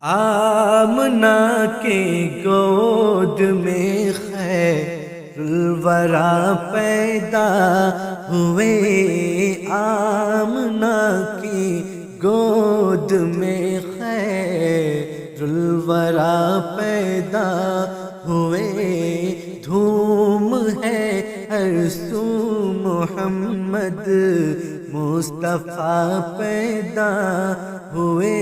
آمنہ کے گود میں خیر الورا پیدا ہوئے، آمنہ کی گود میں خیر الورا پیدا ہوئے، دھوم ہے ہر سو محمد مصطفیٰ پیدا ہوئے،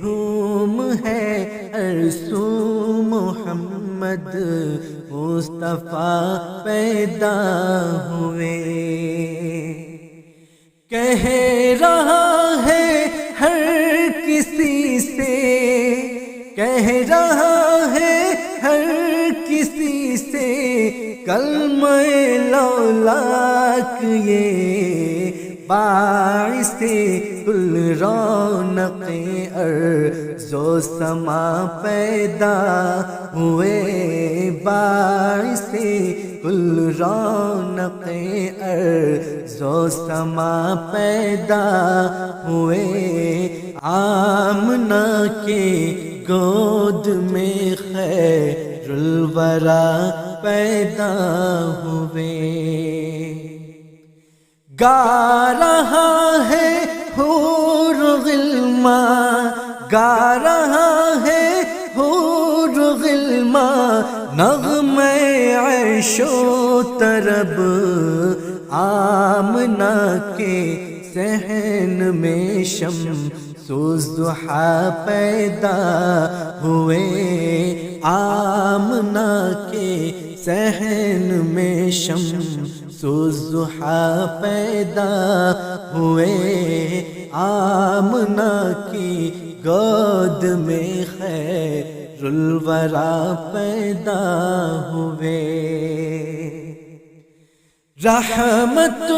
دھوم ہے ہر سو محمد مصطفیٰ پیدا ہوئے۔ کہہ رہا ہے ہر کسی سے، کہہ رہا ہے ہر کسی سے، کلمہ لولاک یہ باعث کل رونق ارض و سما پیدا ہوئے، باعث کل رونق ارض و سما پیدا ہوئے، آمنہ کے گود میں خیر الورا پیدا ہوئے۔ گا رہا ہے حور غلمان، گا رہا ہے حور غلمان، نغمہ عیش و طرب، آمنہ کے صحن میں شمس الضحیٰ پیدا ہوئے، آمنہ کے صحن میں شمس الضحیٰ پیدا ہوئے، آمنہ کی گود میں خیر الورا پیدا ہوئے۔ رحمت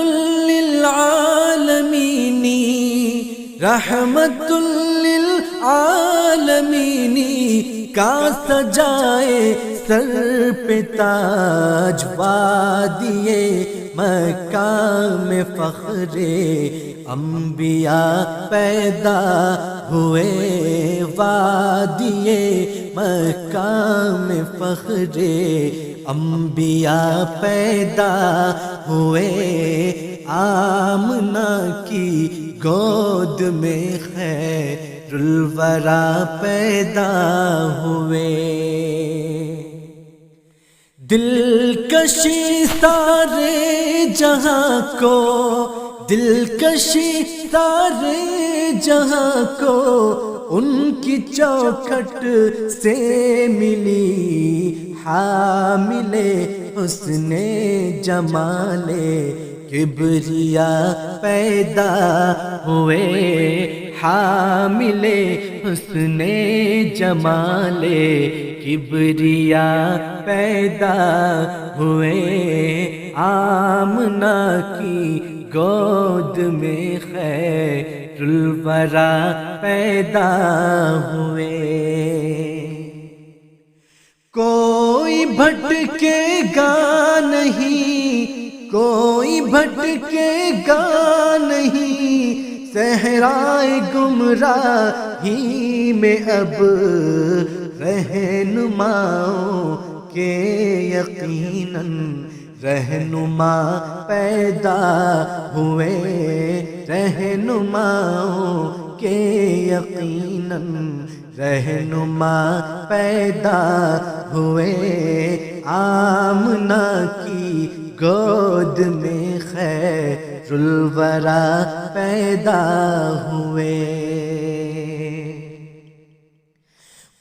للعالمین، رحمت للعالمین کا سجائے سر پہ تاج، وادی مکہ میں فخر انبیاء پیدا ہوئے، وادی مکہ میں فخر انبیاء پیدا ہوئے، آمنہ کی گود میں خیر الورا پیدا ہوئے۔ دلکشی سارے جہاں کو، دلکشی سارے جہاں کو ان کی چوکھٹ سے ملی، حامل حسن جمال کبریا پیدا ہوئے، حامل حسن جمال کبریا پیدا ہوئے، آمنہ کی گود میں خیر الورا پیدا ہوئے۔ کوئی بھٹکے گا نہیں، کوئی بھٹکے گا نہیں، صحرائے گمراہی میں اب رہنماؤں کے یقیناً رہنما پیدا ہوئے، رہنماؤں کے یقیناً رہنما پیدا ہوئے، آمنہ کی گود میں خیر الورا پیدا ہوئے۔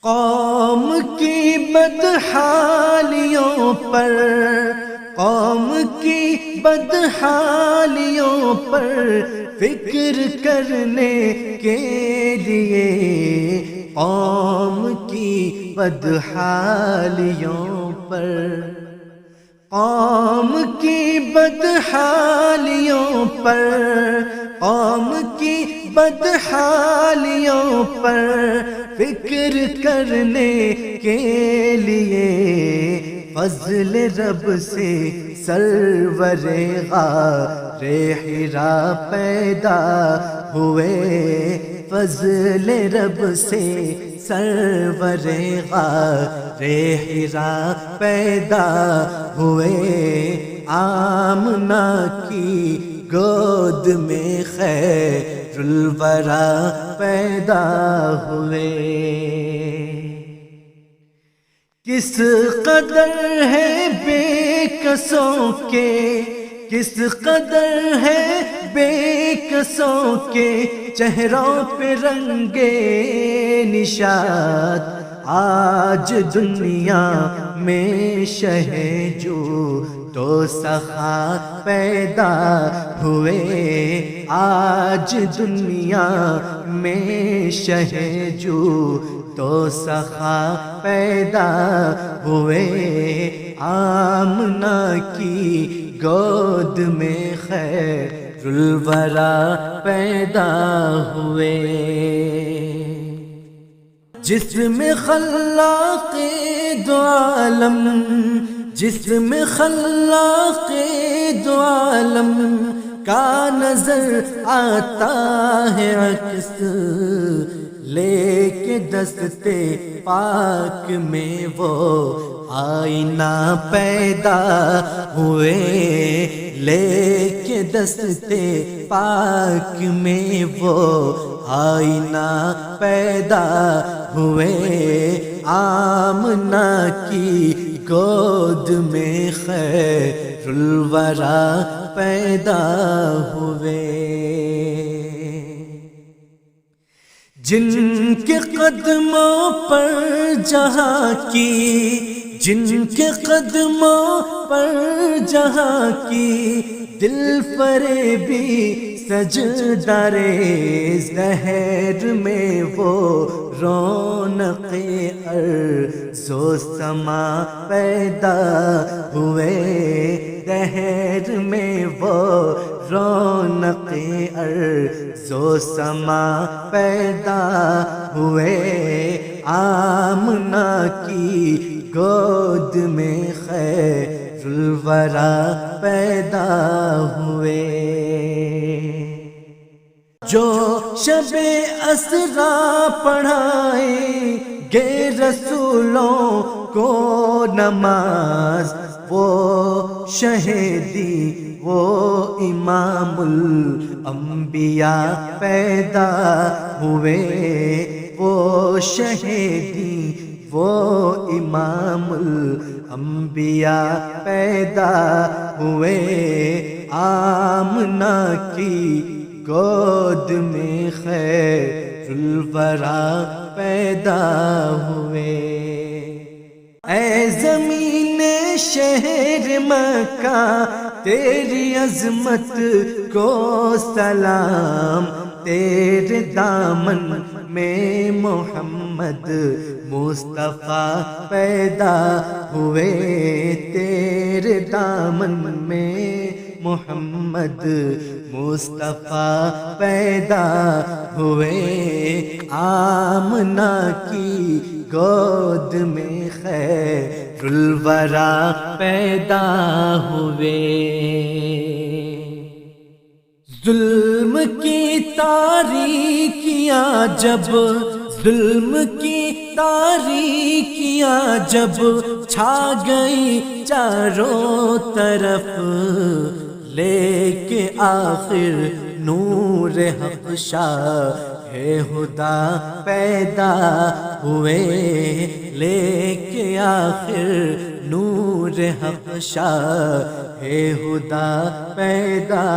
قوم کی بدحالیوں پر، قوم کی بدحالیوں پر فکر کرنے کے لیے، قوم کی بدحالیوں پر، قوم کی بدحالیوں پر، قوم کی بدحالیوں پر فکر کرنے کے لیے، فضل رب سے سرور غار حرا پیدا ہوئے، فضل رب سے سرور غار حرا پیدا ہوئے، آمنہ کی گود میں خیر الورا پیدا ہوئے۔ کس قدر ہے بے کسوں کے، کس قدر ہے بے کسوں کے چہروں پہ رنگے نشاط، آج دنیا میں شہ جو تو سخا پیدا ہوئے، آج دنیا میں شہ جو تو سخا پیدا ہوئے، آمنہ کی گود میں خیر الورا پیدا ہوئے۔ جسم خلاق دو عالم، جسم خلاق دو عالم کا نظر آتا ہے عکس، لے کے دستے پاک میں وہ آئینہ پیدا ہوئے، لے کے دستے پاک میں وہ آئینہ پیدا ہوئے، آمنہ کی گود میں خیر الورا پیدا ہوئے۔ جن کے قدموں پر جہاں کی، جن کے قدموں پر جہاں کی دل فریبی سجدہ ریز، دہر میں وہ رونق ارض و سما پیدا ہوئے، دہر میں وہ رونق ارض و سما پیدا ہوئے، آمنہ کی گود میں خیر الورا پیدا ہوئے۔ جو شب اسریٰ پڑھائیں گے رسولوں کو نماز، وہ شہیدی وہ امام الانبیاء پیدا ہوئے، وہ شہیدی وہ امام الانبیاء پیدا ہوئے، آمنہ کی گود میں خیر الورا پیدا ہوئے۔ اے زمین شہر مکہ تیری عظمت کو سلام، تیرے دامن میں محمد مصطفیٰ پیدا ہوئے، تیرے دامن میں محمد مصطفیٰ پیدا ہوئے، آمنہ کی گود میں خیر الورا پیدا ہوئے۔ ظلم کی تاریکیاں جب، ظلم کی تاریکیاں جب چھا گئی چاروں طرف، لے کے آخر نور حق شاہ خدا پیدا ہوئے، لے کے آخر نور حق شاہ خدا پیدا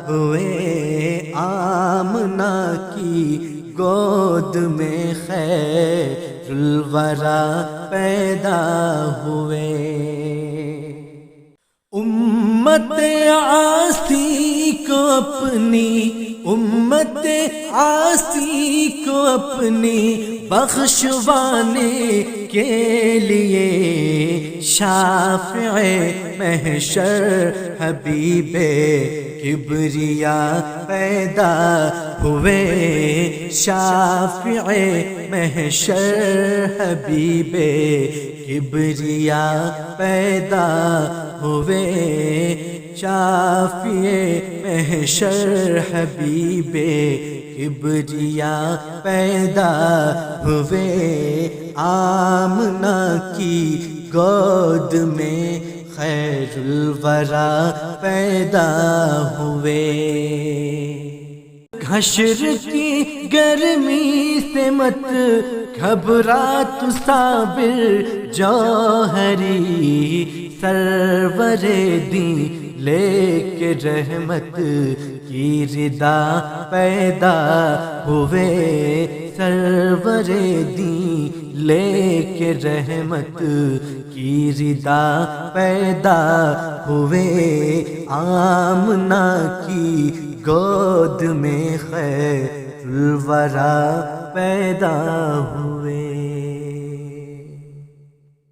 ہوئے، آمنہ کی گود میں خیر الورا پیدا ہوئے۔ امت عاصی کو اپنی، امت عاصی کو اپنی بخشوانے کے لیے شافع محشر حبیب کبریا پیدا ہوئے، شافع محشر حبیب کبریا پیدا ہوئے، شافع محشر حبیب کبریا پیدا ہوئے، آمنہ کی گود میں خیر الورا پیدا ہوئے۔ حشر کی گرمی سے مت گھبرا تو صابر جوہری، سرور دین لے کے رحمت کی ردا پیدا ہوئے، سرور دین لے کے رحمت کی ردا پیدا ہوئے، آمنہ کی گود میں خیر الورا پیدا ہوئے۔